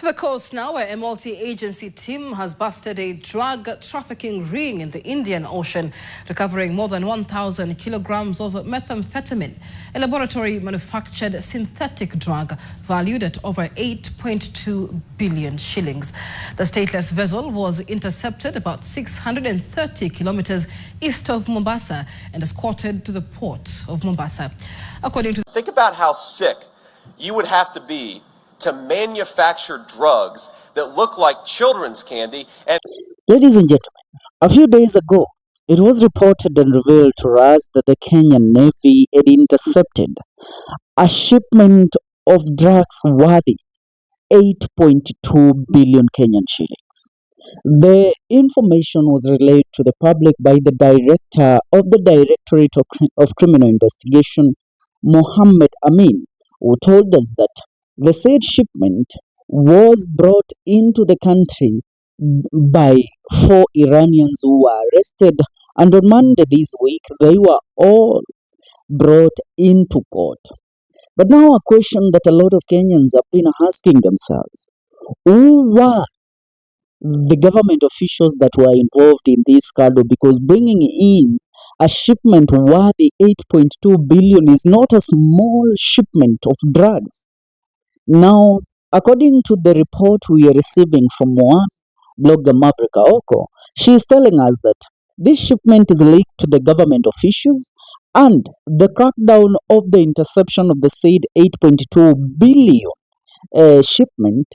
To the coast now, where a multi-agency team has busted a drug trafficking ring in the Indian Ocean, recovering more than 1,000 kilograms of methamphetamine, a laboratory-manufactured synthetic drug valued at over 8.2 billion shillings. The stateless vessel was intercepted about 630 kilometers east of Mombasa and escorted to the port of Mombasa. According to... Think about how sick you would have to be to manufacture drugs that look like children's candy. And ladies and gentlemen, a few days ago, it was reported and revealed to us that the Kenyan Navy had intercepted a shipment of drugs worth 8.2 billion Kenyan shillings. The information was relayed to the public by the director of the Directorate of Criminal Investigation, Mohammed Amin, who told us that the said shipment was brought into the country by 4 Iranians who were arrested, and on Monday this week they were all brought into court. But now a question that a lot of Kenyans have been asking themselves: who were the government officials that were involved in this scandal? Because bringing in a shipment worth 8.2 billion is not a small shipment of drugs. Now, according to the report we are receiving from one blogger, Maverick Aoko, she is telling us that this shipment is linked to the government officials, and the crackdown of the interception of the said 8.2 billion shipment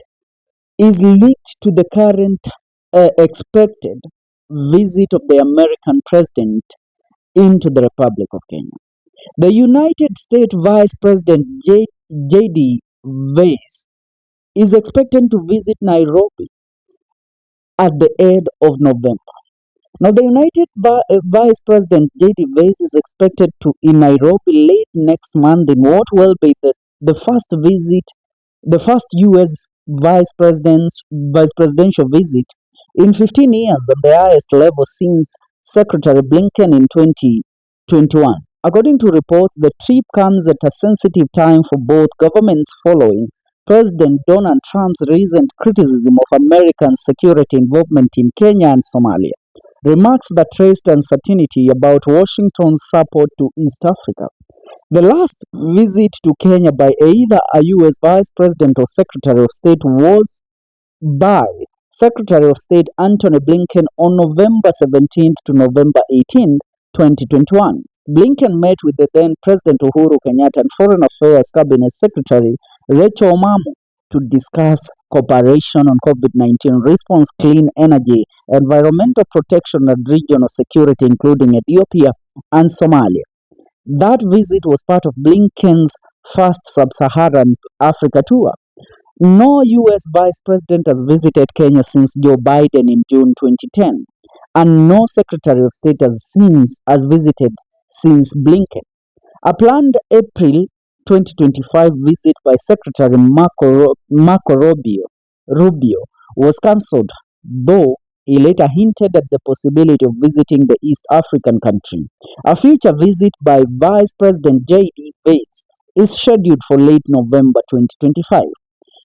is linked to the current expected visit of the American president into the Republic of Kenya. The United States Vice President J.D. Vance is expected to visit Nairobi at the end of November. Now, the United Vice President J.D. Vance is expected to in Nairobi late next month in what will be the first visit, the first U.S. vice presidential visit in 15 years at the highest level since Secretary Blinken in 2021. According to reports, the trip comes at a sensitive time for both governments following President Donald Trump's recent criticism of American security involvement in Kenya and Somalia, remarks that raised uncertainty about Washington's support to East Africa. The last visit to Kenya by either a U.S. Vice President or Secretary of State was by Secretary of State Antony Blinken on November 17th to November 18th, 2021. Blinken met with the then President Uhuru Kenyatta and Foreign Affairs Cabinet Secretary Rachel Omamo to discuss cooperation on COVID-19 response, clean energy, environmental protection, and regional security, including Ethiopia and Somalia. That visit was part of Blinken's first sub-Saharan Africa tour. No U.S. Vice President has visited Kenya since Joe Biden in June 2010, and no Secretary of State has visited since Blinken. A planned April 2025 visit by Secretary Marco Rubio was cancelled, though he later hinted at the possibility of visiting the East African country. A future visit by Vice President J.D. Vance is scheduled for late November 2025.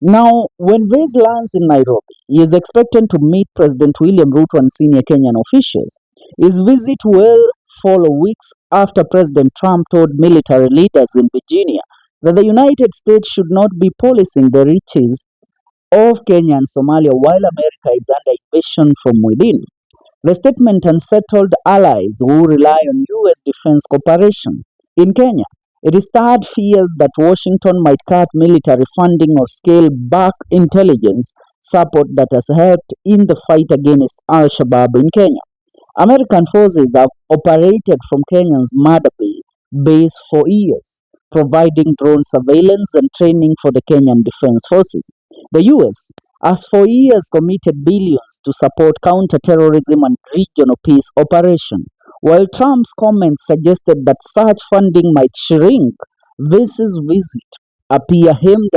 Now, when Vance lands in Nairobi, he is expected to meet President William Ruto and senior Kenyan officials. His visit will follow weeks after President Trump told military leaders in Virginia that the United States should not be policing the riches of Kenya and Somalia while America is under invasion from within. The statement unsettled allies who rely on U.S. defense cooperation. In Kenya, it is stirred fears that Washington might cut military funding or scale back intelligence support that has helped in the fight against Al-Shabaab in Kenya. American forces have operated from Kenya's Mada Bay base for years, providing drone surveillance and training for the Kenyan Defense Forces. The U.S. has for years committed billions to support counter-terrorism and regional peace operations. While Trump's comments suggested that such funding might shrink, Vance's visit appears aimed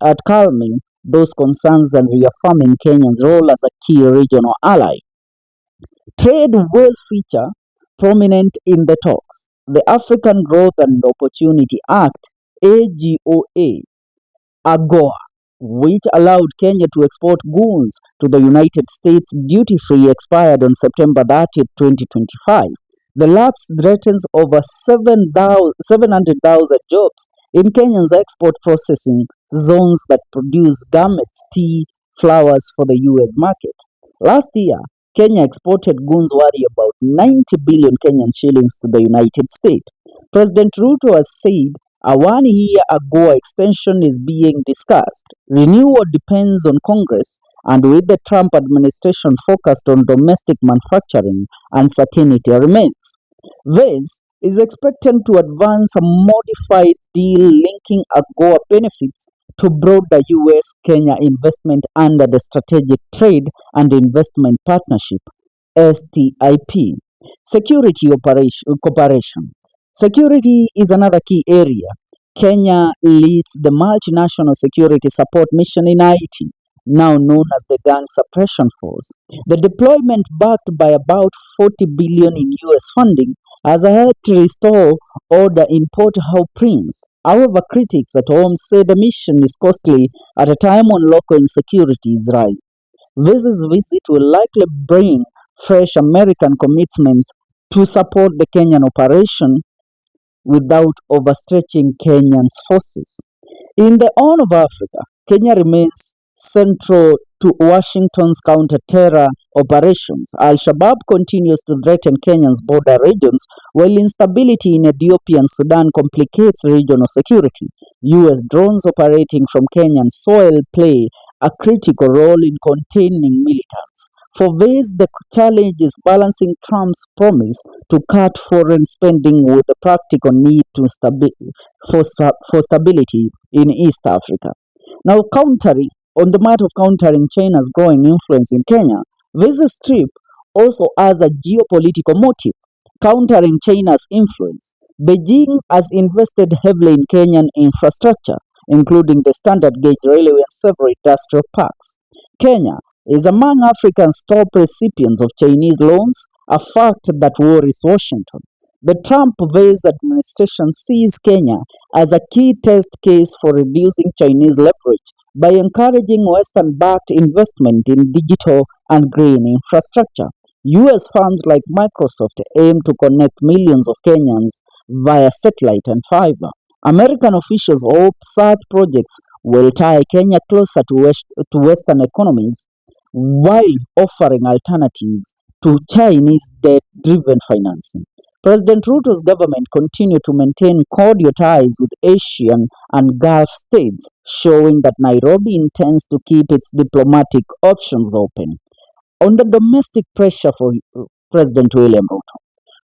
at calming those concerns and reaffirming Kenya's role as a key regional ally. Trade will feature prominent in the talks. The African Growth and Opportunity Act, AGOA, which allowed Kenya to export goods to the United States duty-free, expired on September 30, 2025. The lapse threatens over 700,000 jobs in Kenya's export processing zones that produce garments, tea, flowers for the US market. Last year, Kenya exported goods worth about 90 billion Kenyan shillings to the United States. President Ruto has said a 1 year ago extension is being discussed. Renewal depends on Congress, and with the Trump administration focused on domestic manufacturing, uncertainty remains. This is expected to advance a modified deal linking AGOA benefits to broader US-Kenya investment under the Strategic Trade and Investment Partnership (STIP). Security cooperation. Security is another key area. Kenya leads the multinational security support mission in Haiti, now known as the Gang Suppression Force. The deployment, backed by about 40 billion in US funding, has helped to restore order in Port-au-Prince. However, critics at home say the mission is costly at a time when local insecurity is rising. This visit will likely bring fresh American commitments to support the Kenyan operation without overstretching Kenyan's forces. In the Horn of Africa, Kenya remains central to Washington's counter-terror operations. Al-Shabaab continues to threaten Kenya's border regions, while instability in Ethiopia and Sudan complicates regional security. US drones operating from Kenyan soil play a critical role in containing militants. For this, the challenge is balancing Trump's promise to cut foreign spending with the practical need to for stability in East Africa. Now, on the matter of countering China's growing influence in Kenya, this trip also has a geopolitical motive. Countering China's influence, Beijing has invested heavily in Kenyan infrastructure, including the standard gauge railway and several industrial parks. Kenya is among Africa's top recipients of Chinese loans, a fact that worries Washington. The Trump-based administration sees Kenya as a key test case for reducing Chinese leverage by encouraging Western-backed investment in digital and green infrastructure. US firms like Microsoft aim to connect millions of Kenyans via satellite and fiber. American officials hope such projects will tie Kenya closer to Western economies while offering alternatives to Chinese debt-driven financing. President Ruto's government continued to maintain cordial ties with Asian and Gulf states, showing that Nairobi intends to keep its diplomatic options open. On the domestic pressure for President William Ruto.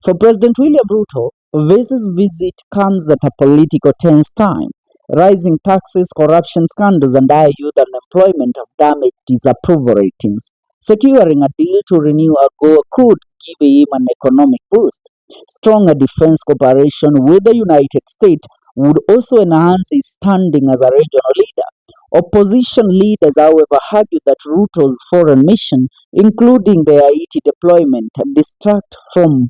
For President William Ruto, this visit comes at a political tense time. Rising taxes, corruption scandals, and high youth unemployment have damaged his approval ratings. Securing a deal to renew AGOA could give him an economic boost. Stronger defense cooperation with the United States would also enhance his standing as a regional leader. Opposition leaders, however, argue that Ruto's foreign mission, including the Haiti deployment, distract from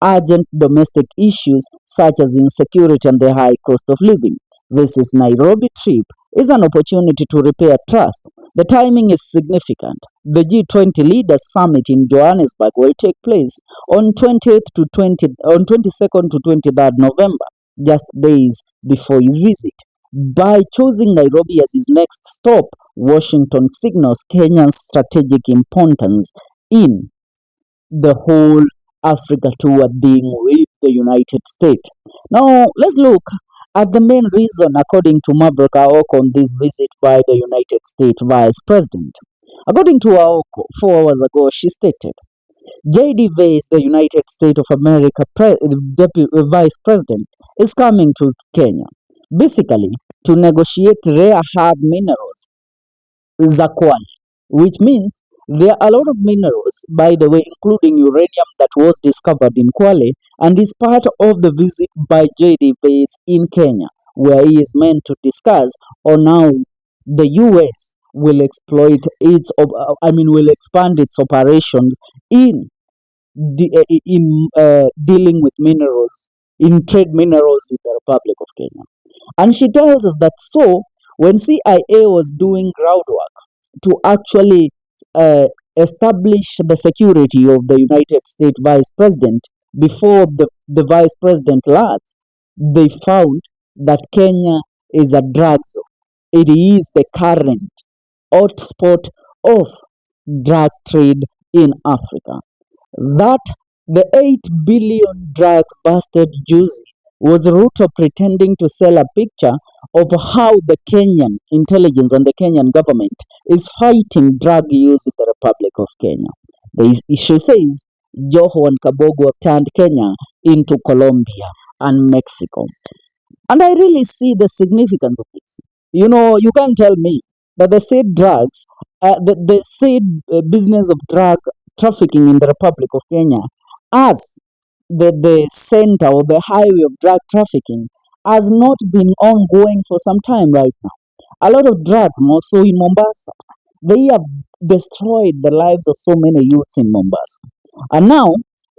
urgent domestic issues such as insecurity and the high cost of living. This Nairobi trip is an opportunity to repair trust. The timing is significant. The G20 Leaders Summit in Johannesburg will take place on 22nd to 23rd November, just days before his visit. By choosing Nairobi as his next stop, Washington signals Kenya's strategic importance in the whole Africa tour being with the United States. Now, let's look at the main reason, according to Maverick Aoko, on this visit by the United States Vice President. According to Aoko, 4 hours ago, she stated, J.D. Vance, the United States of America Vice President, is coming to Kenya, basically to negotiate rare hard minerals, Zakwal, which means there are a lot of minerals, by the way, including uranium that was discovered in Kwale and is part of the visit by J.D. Vance in Kenya, where he is meant to discuss on how the U.S. will will expand its operations in dealing with minerals, in trade minerals with the Republic of Kenya. And she tells us that so when CIA was doing groundwork to actually uh, establish the security of the United States Vice President before the Vice President lands, they found that Kenya is a drug zone. It is the current hotspot of drug trade in Africa. That the 8 billion drugs busted juicy was Ruto pretending to sell a picture of how the Kenyan intelligence and the Kenyan government is fighting drug use in the Republic of Kenya. The issue says Joho and Kabogo have turned Kenya into Colombia and Mexico. And I really see the significance of this. You know, you can't tell me that the said drugs, the said business of drug trafficking in the Republic of Kenya, as the center or the highway of drug trafficking, has not been ongoing for some time right now. A lot of drugs, more so in Mombasa, they have destroyed the lives of so many youths in Mombasa. And now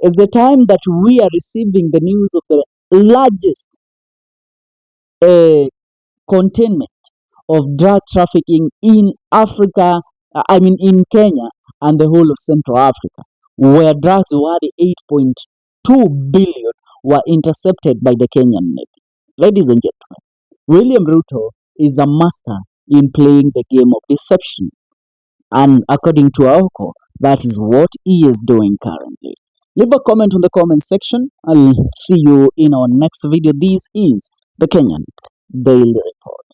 is the time that we are receiving the news of the largest containment of drug trafficking in Africa, in Kenya and the whole of Central Africa, where drugs worth 8.2 billion were intercepted by the Kenyan Navy. Ladies and gentlemen, William Ruto is a master in playing the game of deception. And according to Aoko, that is what he is doing currently. Leave a comment on the comment section. I'll see you in our next video. This is the Kenyan Daily Report.